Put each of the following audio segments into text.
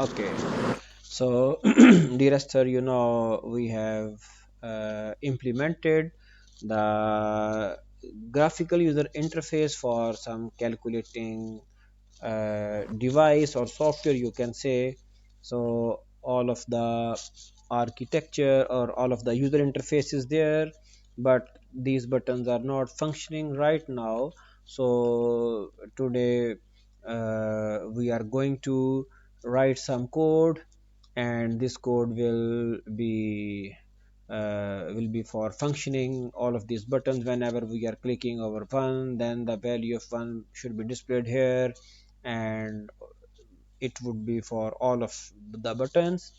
Okay, so dearest sir, we have implemented the graphical user interface for some calculating device or software, you can say. So all of the architecture or all of the user interface is there, but these buttons are not functioning right now. So today we are going to write some code, and this code will be for functioning all of these buttons. Whenever we are clicking over one, then the value of one should be displayed here, and it would be for all of the buttons.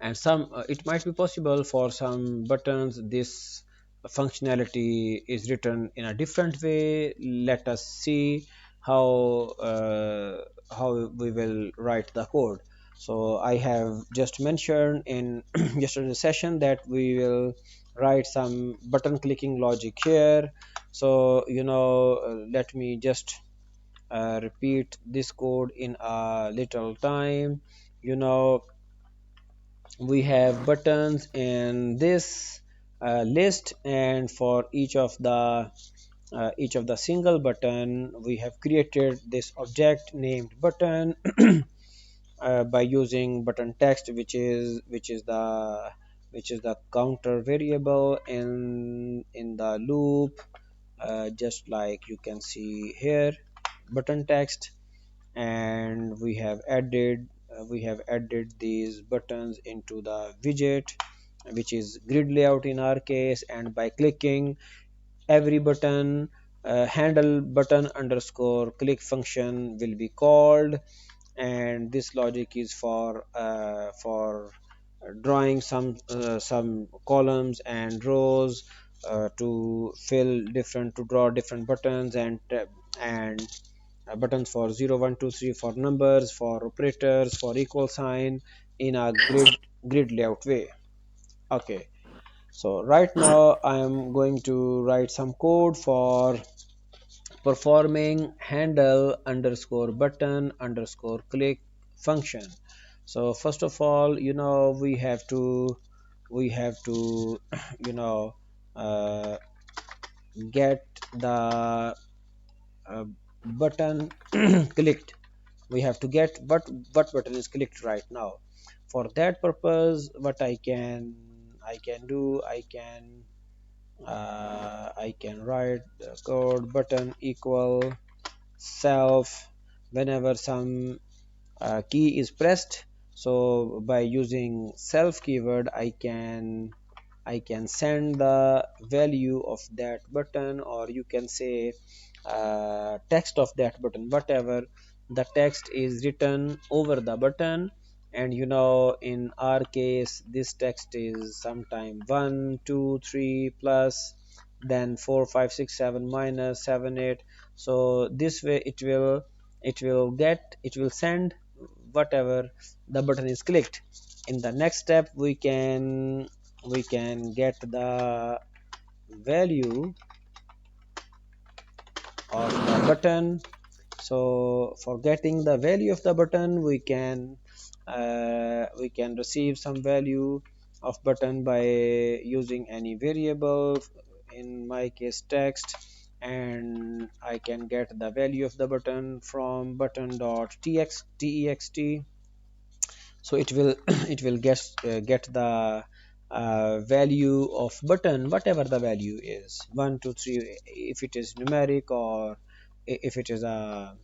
And some it might be possible for some buttons this functionality is written in a different way. Let us see how how we will write the code. So I have just mentioned in yesterday's session that we will write some button clicking logic here. So let me just repeat this code in a little time. you know we have buttons in this list, and for each of the single button we have created this object named button by using button text, which is the counter variable in the loop, just like you can see here, button text. And we have added these buttons into the widget, which is grid layout in our case. And by clicking every button, handle button underscore click function will be called. And this logic is for drawing some columns and rows, to draw different buttons, and buttons for 0 1 2 3 for numbers, for operators, for equal sign, in a grid layout way. Okay, so right now I am going to write some code for performing handle underscore button underscore click function. So first of all, we have to you know uh, get the button clicked. We have to get what button is clicked right now. For that purpose, what I can do, I can write the code button equal self whenever some key is pressed. So by using self keyword, I can send the value of that button, or you can say text of that button, whatever the text is written over the button. And in our case, this text is sometime 1 2 3 plus, then 4 5 6 7 minus 7 8. So this way it will send whatever the button is clicked. In the next step, we can get the value of the button. So for getting the value of the button, we can receive some value of button by using any variable, in my case text. And I can get the value of the button from button.text. So it will get the value of button, whatever the value is, 1 2 3, if it is numeric, or if it is a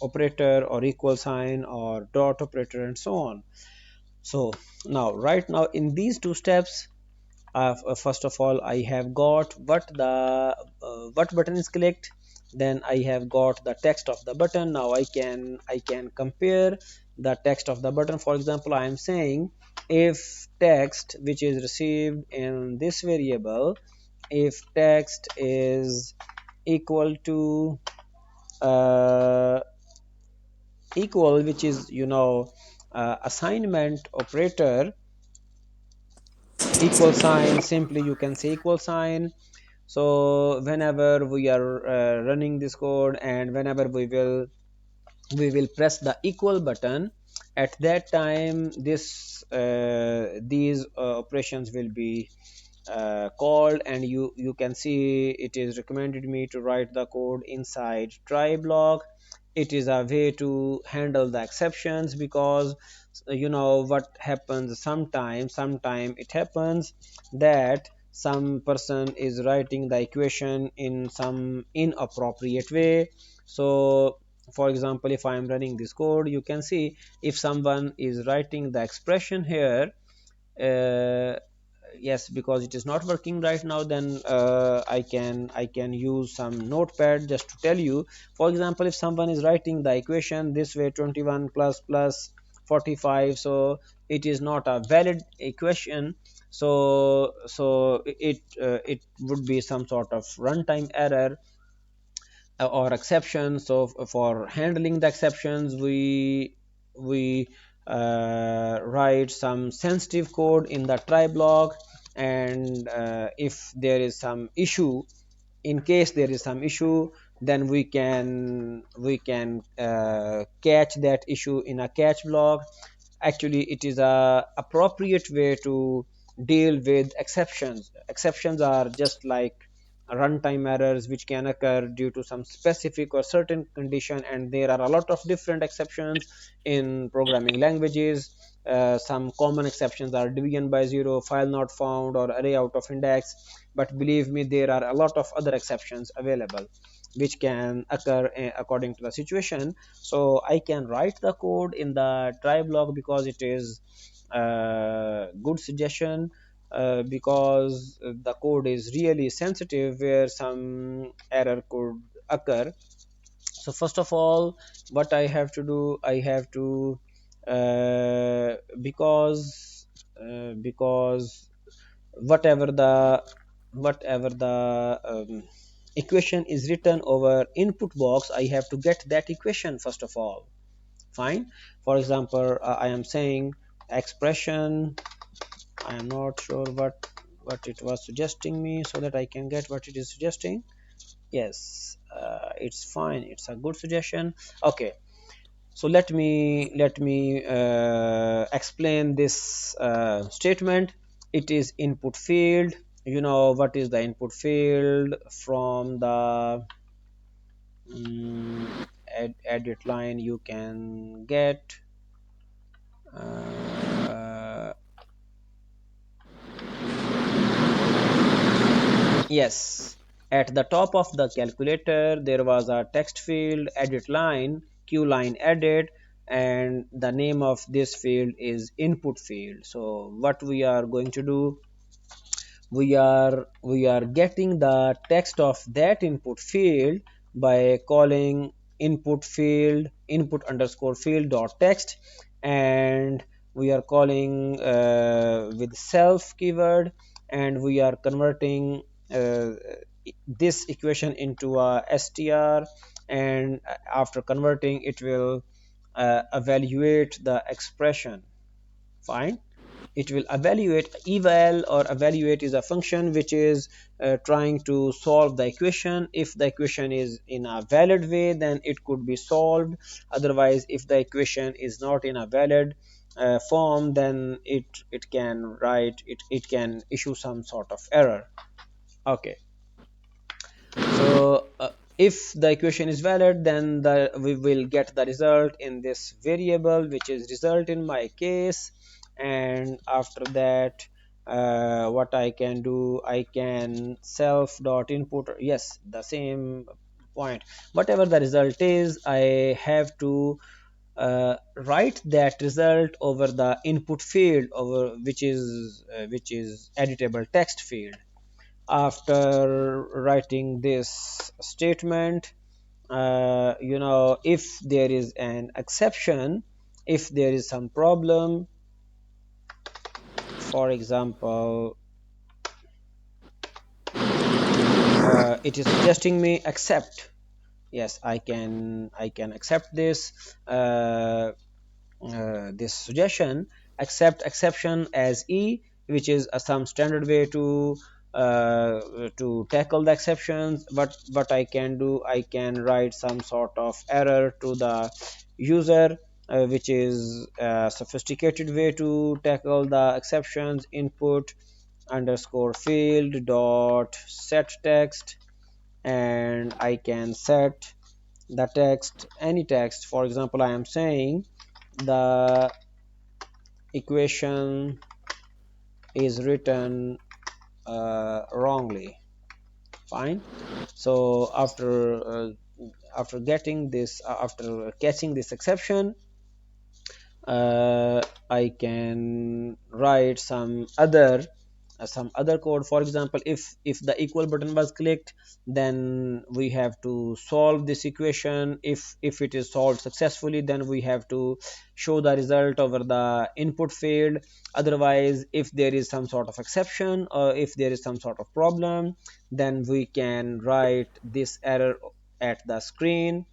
operator, or equal sign, or dot operator, and so on. So now, right now, in these two steps, first of all, I have got what button is clicked. Then I have got the text of the button. Now I can compare the text of the button. For example, I am saying, if text which is received in this variable, if text is equal to uh, equal, which is assignment operator, equal sign, simply you can say equal sign. So whenever we are running this code, and whenever we will we will press the equal button. At that time, this these operations will be called, and you can see it is recommended me to write the code inside try block. It is a way to handle the exceptions, because you know what happens sometime it happens that some person is writing the equation in some inappropriate way. So for example, if I am running this code, you can see if someone is writing the expression here, uh, yes, because it is not working right now, then I can use some notepad just to tell you. For example, if someone is writing the equation this way, 21 plus 45, so it is not a valid equation. So it would be some sort of runtime error or exceptions. So for handling the exceptions, we write some sensitive code in the try block. And if there is some issue, in case there is some issue, then we can catch that issue in a catch block. Actually, it is a appropriate way to deal with exceptions. Exceptions are just like runtime errors which can occur due to some specific or certain condition, and there are a lot of different exceptions in programming languages. Some common exceptions are division by zero, file not found, or array out of index. But believe me, there are a lot of other exceptions available which can occur according to the situation. So I can write the code in the try block because it is a good suggestion, because the code is really sensitive where some error could occur. So first of all, what I have to do, I have to because whatever the equation is written over input box, I have to get that equation first of all. Fine. For example, I am saying expression. I am not sure what it was suggesting me, so that I can get what it is suggesting. Yes, it's fine, it's a good suggestion. Okay, so let me explain this statement. It is input field. You know what is the input field from the edit line you can get. uh, yes, at the top of the calculator there was a text field, edit line, q line edit, and the name of this field is input field. So what we are going to do, we are getting the text of that input field by calling input field input underscore field dot text. And we are calling with self keyword, and we are converting uh, this equation into a str. And after converting, it will evaluate the expression. Fine. It will evaluate. Eval or evaluate is a function which is trying to solve the equation. If the equation is in a valid way, then it could be solved. Otherwise, if the equation is not in a valid form, then it can write it can issue some sort of error. Okay. So if the equation is valid, then we will get the result in this variable, which is result in my case. And after that, what I can do, I can self dot input, yes, the same point. Whatever the result is, I have to write that result over the input field, over which is editable text field. After writing this statement, if there is an exception, if there is some problem, for example, it is suggesting me accept. Yes, I can accept this suggestion, accept exception as E, which is some standard way to tackle the exceptions. But what I can do, I can write some sort of error to the user, which is a sophisticated way to tackle the exceptions. Input underscore field dot set text, and I can set the text, any text. For example, I am saying the equation is written wrongly. Fine. So after getting this, after catching this exception, uh, I can write some other code. For example, if the equal button was clicked, then we have to solve this equation. If it is solved successfully, then we have to show the result over the input field. Otherwise, if there is some sort of exception or if there is some sort of problem, then we can write this error at the screen,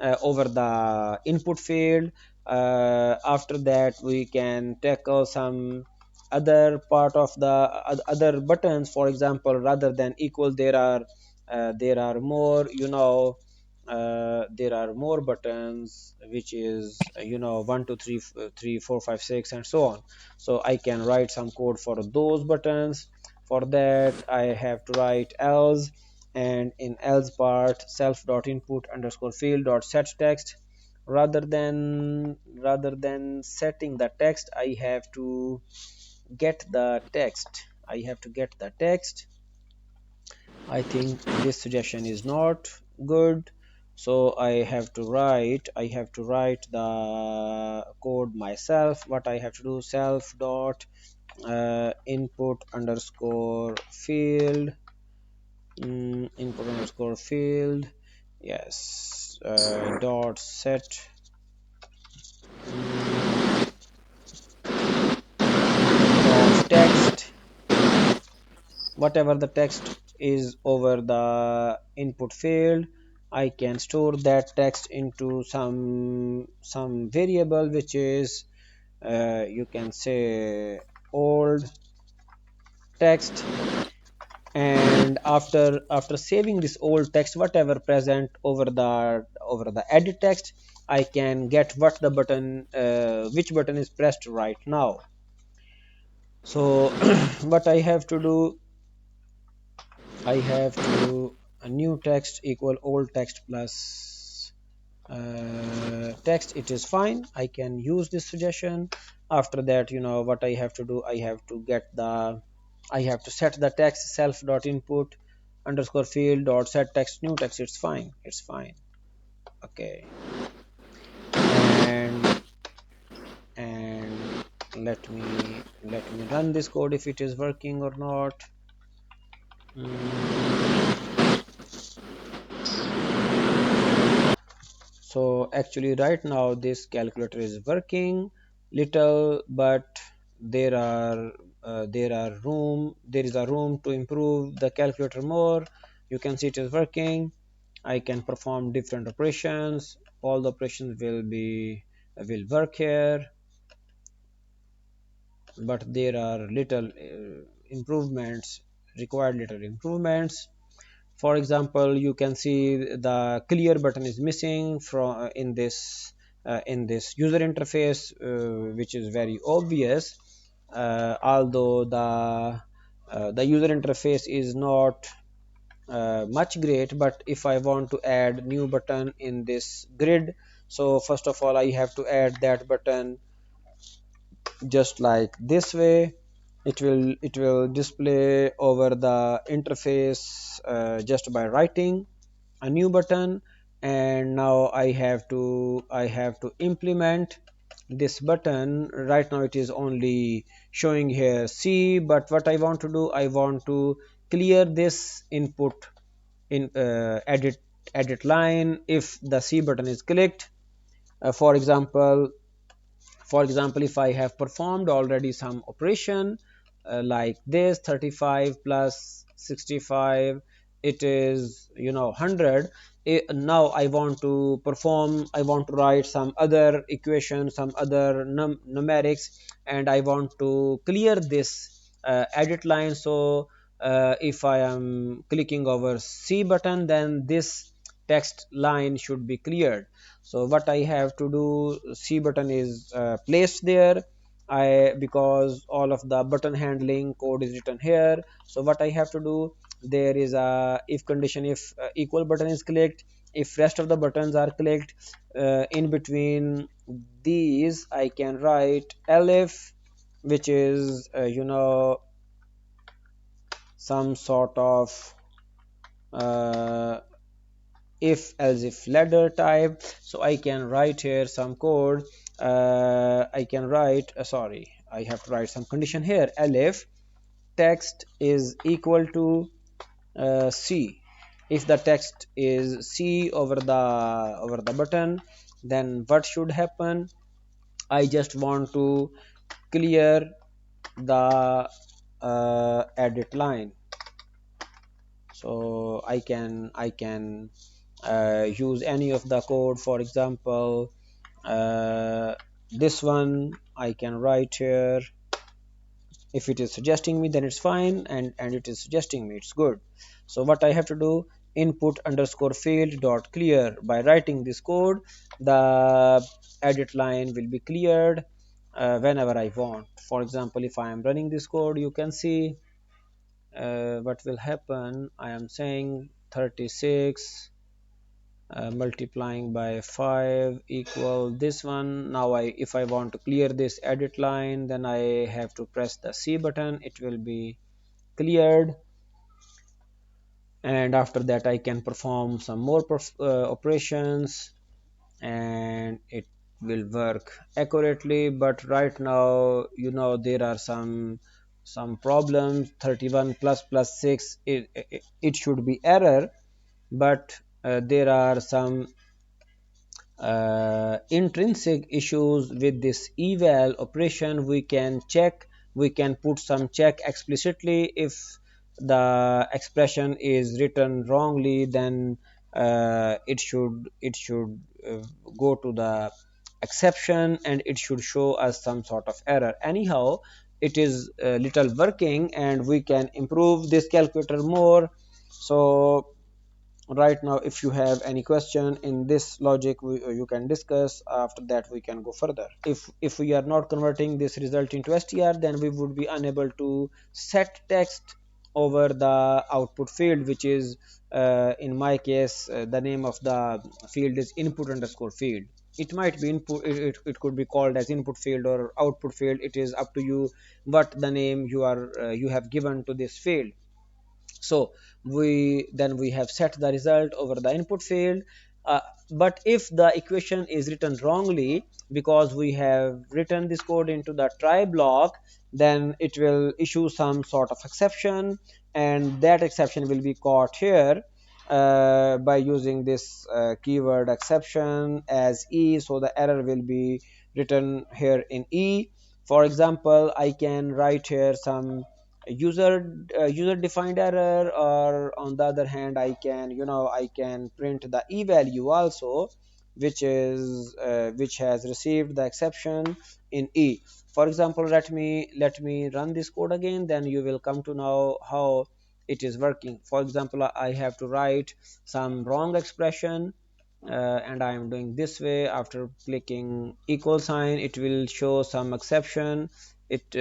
over the input field. After that, we can tackle some other part of the other buttons. For example, rather than equal, there are more, there are more buttons, which is 1 2 3 3 4 5 6 and so on. So I can write some code for those buttons. For that, I have to write else, and in else part, self dot input underscore field dot set text. Rather than setting the text, I have to get the text. I think this suggestion is not good, so I have to write the code myself. What I have to do, self dot input underscore field, input underscore field, yes, dot set, dot text, whatever the text is over the input field. I can store that text into some variable, which is, you can say, old text. And after saving this old text, whatever present over the edit text, I can get what the button, which button is pressed right now. So what I have to do, I have to a new text equal old text plus text. It is fine, I can use this suggestion. After that, what I have to do, I have to set the text, self dot input underscore field dot set text new text. It's fine. Okay. And and let me run this code if it is working or not. Mm, so actually right now this calculator is working little, but there is a room to improve the calculator more. You can see it is working. I can perform different operations. All the operations will work here, but there are little improvements, required little improvements. For example, you can see the clear button is missing from in this user interface, which is very obvious. Although the user interface is not much great, but if I want to add new button in this grid, so first of all I have to add that button just like this way. It will display over the interface, just by writing a new button. And now I have to implement this button. Right now it is only showing here C, but what I want to do, I want to clear this input in edit line if the C button is clicked. For example, if I have performed already some operation, like this 35 plus 65, it is 100. Now I want to write some other equation, some other numerics, and I want to clear this edit line. So if I am clicking over C button, then this text line should be cleared. So what I have to do, C button is placed there. I Because all of the button handling code is written here. So what I have to do, there is a if condition. If equal button is clicked, if rest of the buttons are clicked, in between these I can write elif, which is some sort of uh, if else if ladder type. So I can write here some code. I can write sorry, I have to write some condition here. Elif text is equal to C. If the text is C over the button, then what should happen? I just want to clear the edit line. So I can use any of the code. For example, this one I can write here. If it is suggesting me, then it's fine, and it is suggesting me, it's good. So what I have to do, input underscore field dot clear. By writing this code, the edit line will be cleared whenever I want. For example, if I am running this code, you can see what will happen. I am saying 36 multiplying by 5 equal this one. Now if I want to clear this edit line, then I have to press the C button. It will be cleared, and after that I can perform some more operations, and it will work accurately. But right now, there are some problems. 31 plus 6, it should be error, but there are some intrinsic issues with this eval operation. We can check, we can put some check explicitly. If the expression is written wrongly, then it should go to the exception, and it should show us some sort of error. Anyhow, it is little working, and we can improve this calculator more. So right now, if you have any question in this logic, you can discuss. After that, we can go further. If we are not converting this result into str, then we would be unable to set text over the output field, which is in my case, the name of the field is input underscore field. It might be input, it could be called as input field or output field. It is up to you what the name you have given to this field. So we have set the result over the input field. uh, but if the equation is written wrongly, because we have written this code into the try block, then it will issue some sort of exception, and that exception will be caught here by using this keyword exception as E. So the error will be written here in E. For example, I can write here some user defined error, or on the other hand, I can print the e value also, which has received the exception in E. For example, let me run this code again, then you will come to know how it is working. For example, I have to write some wrong expression, and I am doing this way. After clicking equal sign, it will show some exception. It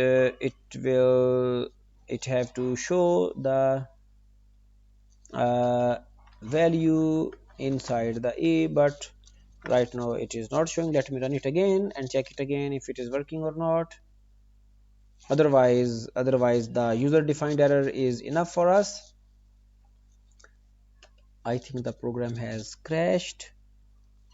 have to show the uh, value inside the a, but right now it is not showing. Let me run it again and check it again if it is working or not. Otherwise the user defined error is enough for us. I think the program has crashed.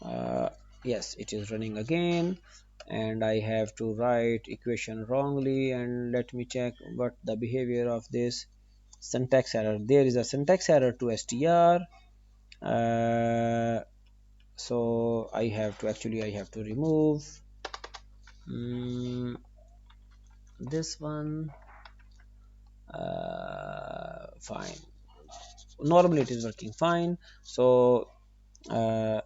uh, yes, it is running again, and I have to write equation wrongly. And let me check what the behavior of this syntax error. There is a syntax error to str. uh, so I have to remove this one. Fine, normally it is working fine. So uh,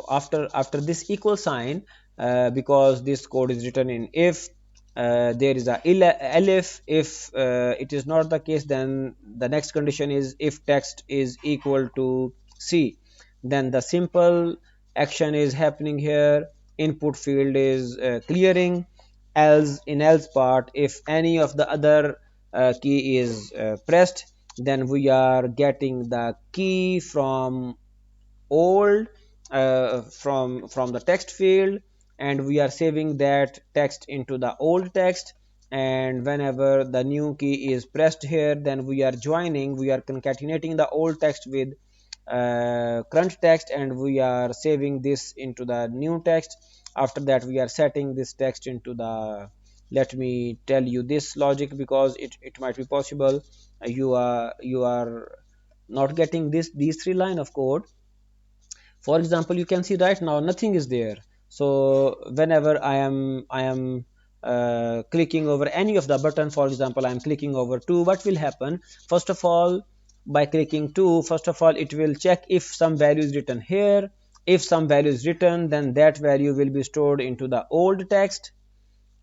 after this equal sign, because this code is written in if, there is a elif. If it is not the case, then the next condition is if text is equal to C. then the simple action is happening here. Input field is clearing. Else, in else part, if any of the other key is pressed, then we are getting the key from old, from the text field, and we are saving that text into the old text. And whenever the new key is pressed here, then we are joining, we are concatenating the old text with current text, and we are saving this into the new text. After that, we are setting this text into the, let me tell you this logic, because it might be possible you are not getting these three line of code. For example, you can see right now nothing is there. So whenever I am clicking over any of the button, for example I am clicking over 2, what will happen? First of all, by clicking 2, first of all it will check if some value is written here. If some value is written, then that value will be stored into the old text.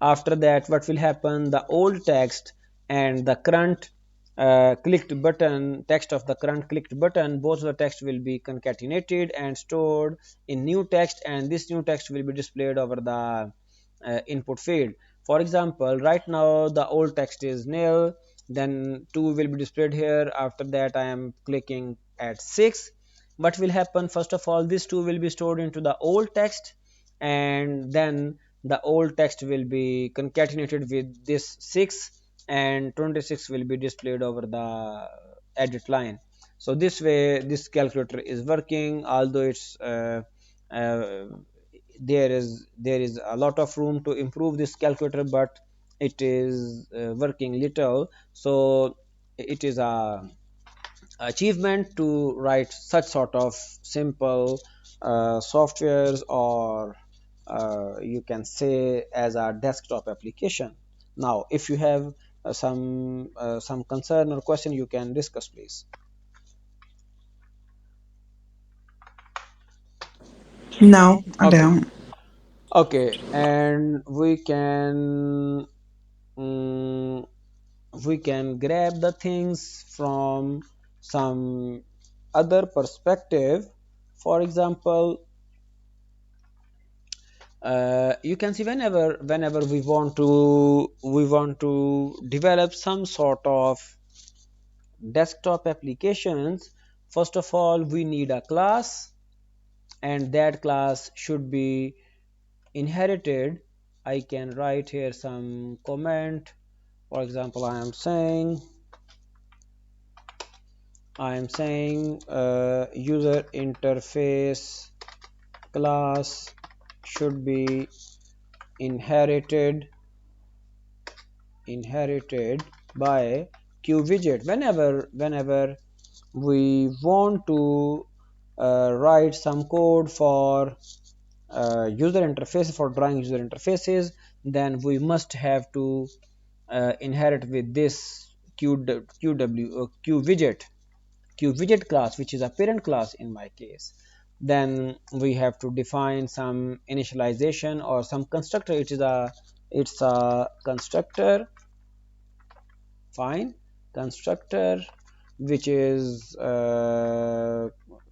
After that, what will happen? The old text and the current clicked button, text of the current clicked button, both the text will be concatenated and stored in new text, and this new text will be displayed over the input field. For example, right now the old text is nil, then 2 will be displayed here. After that, I am clicking at 6. What will happen? First of all, this 2 will be stored into the old text, and then the old text will be concatenated with this 6, and 26 will be displayed over the edit line. So this way this calculator is working, although it's uh, there is a lot of room to improve this calculator, but it is working little. So it is a achievement to write such sort of simple softwares, or you can say as a desktop application. Now if you have some concern or question, you can discuss, please. No, I Okay. don't. Okay, and mm, we can grab the things from some other perspective. For example, you can see whenever we want to develop some sort of desktop applications. First of all, we need a class, and that class should be inherited. I can write here some comment. For example, I am saying user interface class should be inherited by QWidget. Whenever we want to write some code for user interface, for drawing user interfaces, then we must have to inherit with this QWidget class, which is a parent class in my case. Then we have to define some initialization or some constructor. It's a constructor. Fine. Constructor, which is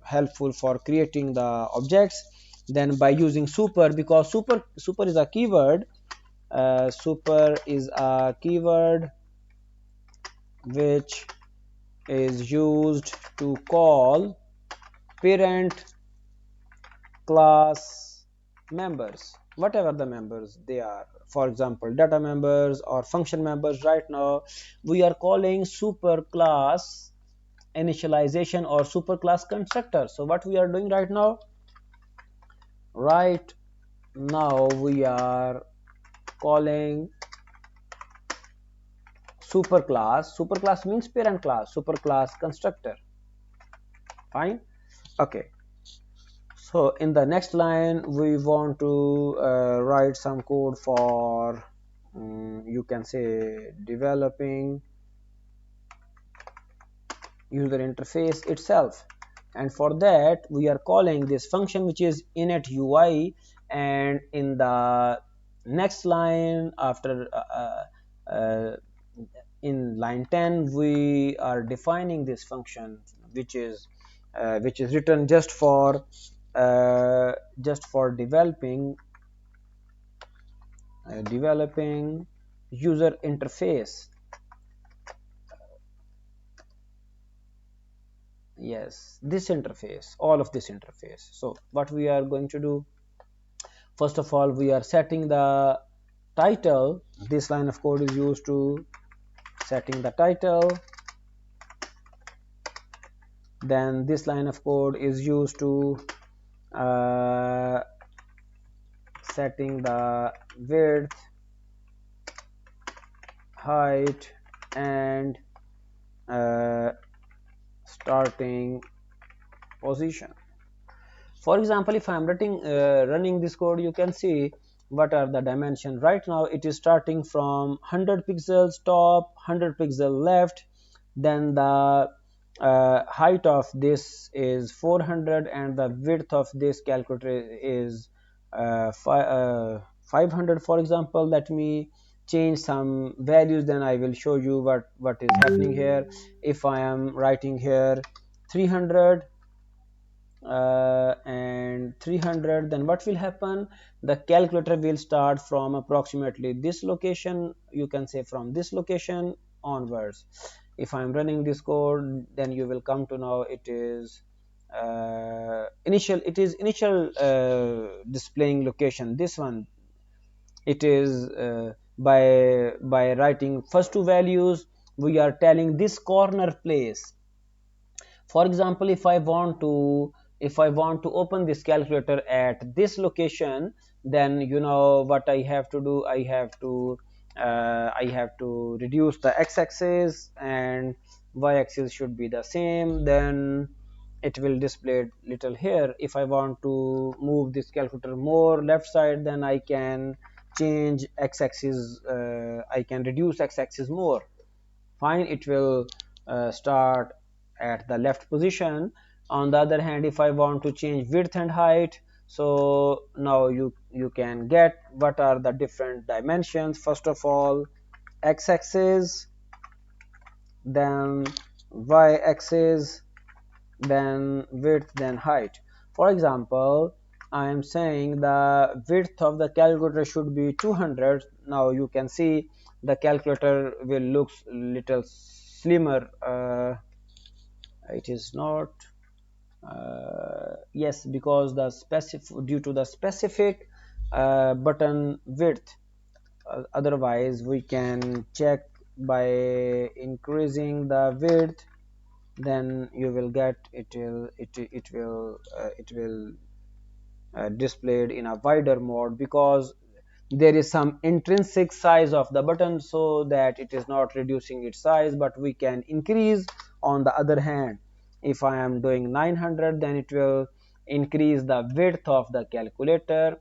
helpful for creating the objects. Then by using super, because super is a keyword, which is used to call parent class members, whatever the members they are. For example, data members or function members. Right now we are calling super class initialization or super class constructor. So what we are doing right now we are calling super class means parent class, super class constructor. Fine. Okay. So in the next line, we want to write some code for, you can say, developing user interface itself. And for that, we are calling this function, which is init UI. And in the next line, after in line 10, we are defining this function, which is which is written just for developing user interface. Yes, this interface, all of this interface. So what we are going to do, first of all, we are setting the title. This line of code is used to setting the title. Then this line of code is used to uh, setting the width, height, and uh, starting position. For example, if I am running this code, you can see what are the dimensions. Right now it is starting from 100 pixels top, 100 pixel left, then the height of this is 400 and the width of this calculator is 500. For example, let me change some values, then I will show you what is happening here. If I am writing here 300 and 300, then what will happen, the calculator will start from approximately this location, you can say from this location onwards. If I'm running this code, then you will come to know it is initial displaying location, this one. It is by writing first two values, we are telling this corner place. For example, if I want to open this calculator at this location, then you know what I have to do, I have to reduce the x-axis and y-axis should be the same, then it will display little here. If I want to move this calculator more left side, then I can change x-axis, I can reduce x-axis more. Fine, it will start at the left position. On the other hand, if I want to change width and height, so now you can get what are the different dimensions. First of all, x-axis, then y-axis, then width, then height. For example, I am saying the width of the calculator should be 200. Now you can see the calculator will look little slimmer. It is not, yes, because the specific, due to the specific button width. Otherwise we can check by increasing the width, then you will get it will displayed in a wider mode, because there is some intrinsic size of the button, so that it is not reducing its size, but we can increase. On the other hand, if I am doing 900, then it will increase the width of the calculator.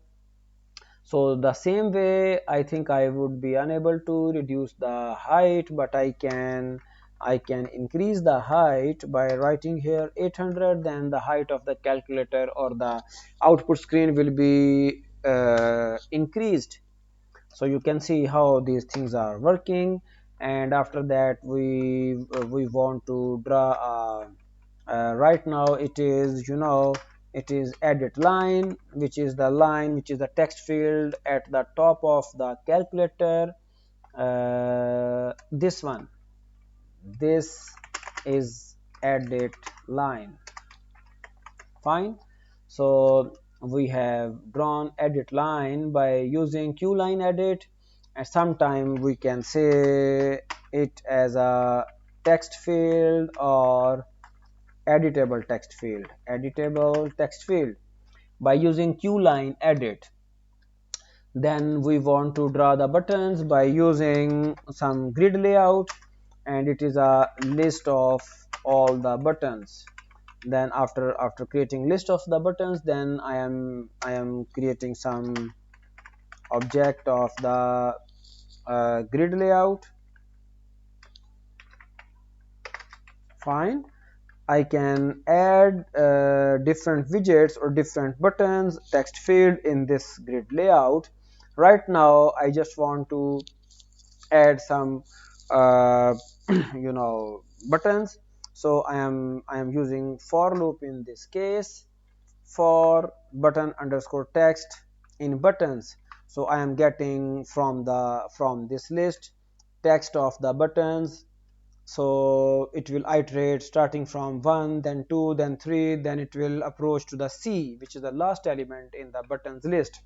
So the same way, I think I would be unable to reduce the height, but I can increase the height by writing here 800, then the height of the calculator or the output screen will be increased. So you can see how these things are working. And after that, we want to draw a right now it is, it is edit line, which is the line, which is the text field at the top of the calculator. This one, this is edit line. Fine. So we have drawn edit line by using QLine edit, and sometime we can say it as a text field or editable text field. By using QLine edit, then we want to draw the buttons by using some grid layout, and it is a list of all the buttons. Then after creating list of the buttons, then I am creating some object of the grid layout. Fine. I can add different widgets or different buttons text field in this grid layout. Right now I just want to add some uh, buttons. So I am using for loop in this case for button underscore text in buttons. So I am getting from this list text of the buttons. So it will iterate starting from 1, then 2, then 3, then it will approach to the C, which is the last element in the buttons list.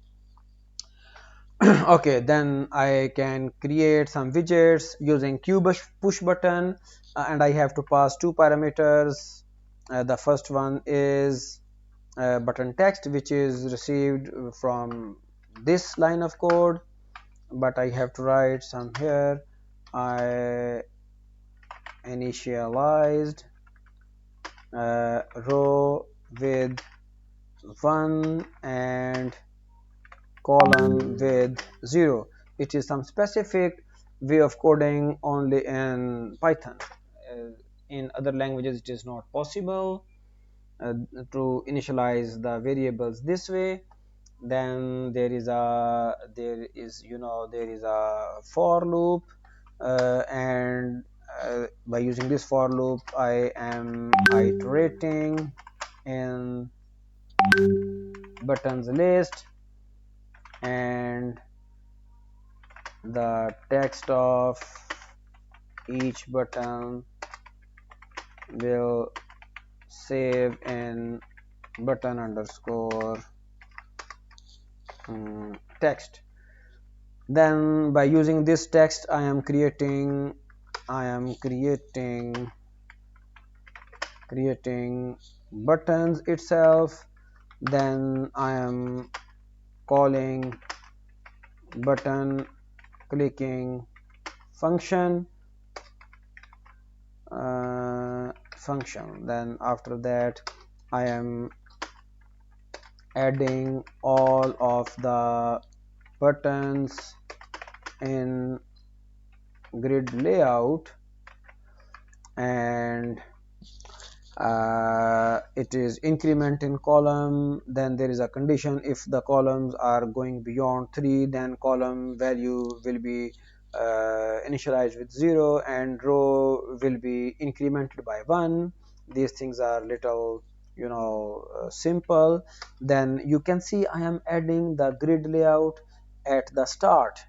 Okay, then I can create some widgets using push button, and I have to pass two parameters. The first one is button text, which is received from this line of code, but I have to write some here. I initialized row with 1 and column with 0. It is some specific way of coding only in Python. In other languages it is not possible to initialize the variables this way. Then there is a for loop, and by using this for loop I am iterating in buttons list, and the text of each button will save in button underscore text. Then by using this text I am creating buttons itself. Then I am calling button clicking function. Then after that I am adding all of the buttons in grid layout, and it is increment in column. Then there is a condition: if the columns are going beyond 3, then column value will be initialized with 0 and row will be incremented by 1. These things are little simple. Then you can see I am adding the grid layout at the start.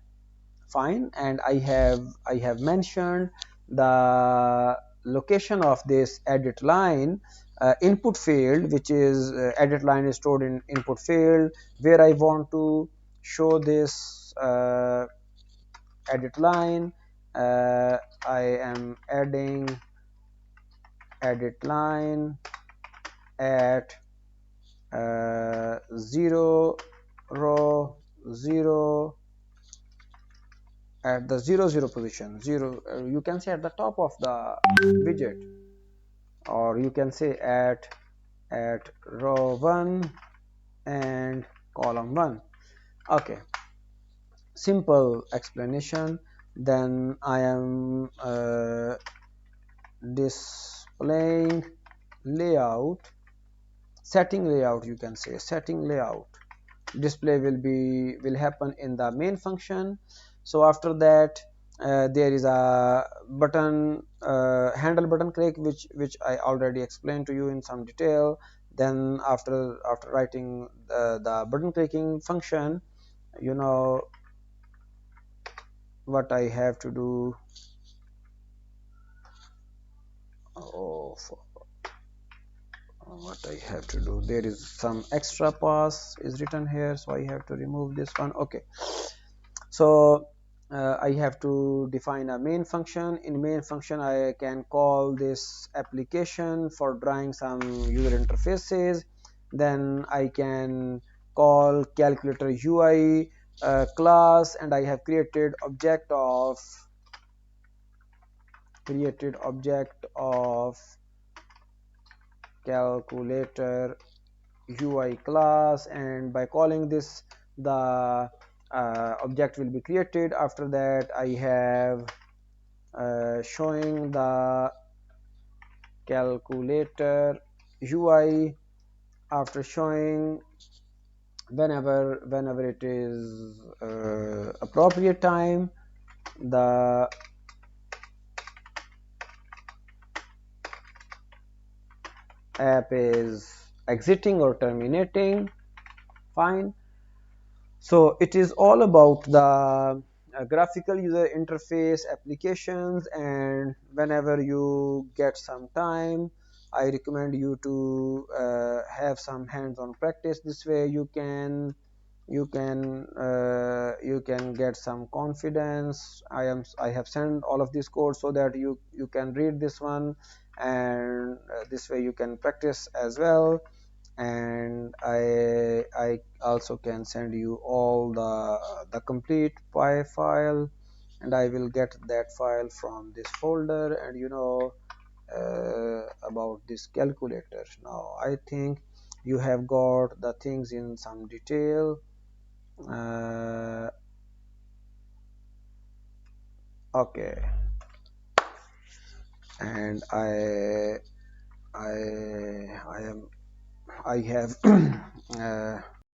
Fine. And I have mentioned the location of this edit line input field, which is edit line is stored in input field, where I want to show this edit line. I am adding edit line at 0 row 0 at the 0 0 position. 0, you can say at the top of the widget, or you can say at row 1 and column 1. Okay, simple explanation. Then I am displaying layout, setting layout, you can say setting layout. Display will happen in the main function. So after that there is a button handle button click, which I already explained to you in some detail. Then after writing the button clicking function, you know what I have to do. Oh, what I have to do, there is some extra pass is written here, so I have to remove this one. Okay, so I have to define a main function. In main function I can call this application for drawing some user interfaces. Then I can call calculator UI class, and I have created object of calculator UI class, and by calling this the object will be created. After that I have showing the calculator UI. After showing, whenever it is appropriate time, the app is exiting or terminating. Fine. So it is all about the graphical user interface applications, and whenever you get some time, I recommend you to have some hands-on practice. This way you can get some confidence. I have sent all of this code so that you can read this one, and this way you can practice as well. And I also can send you all the complete py file, and I will get that file from this folder. And about this calculator, now I think you have got the things in some detail. uh, okay, and I I am I have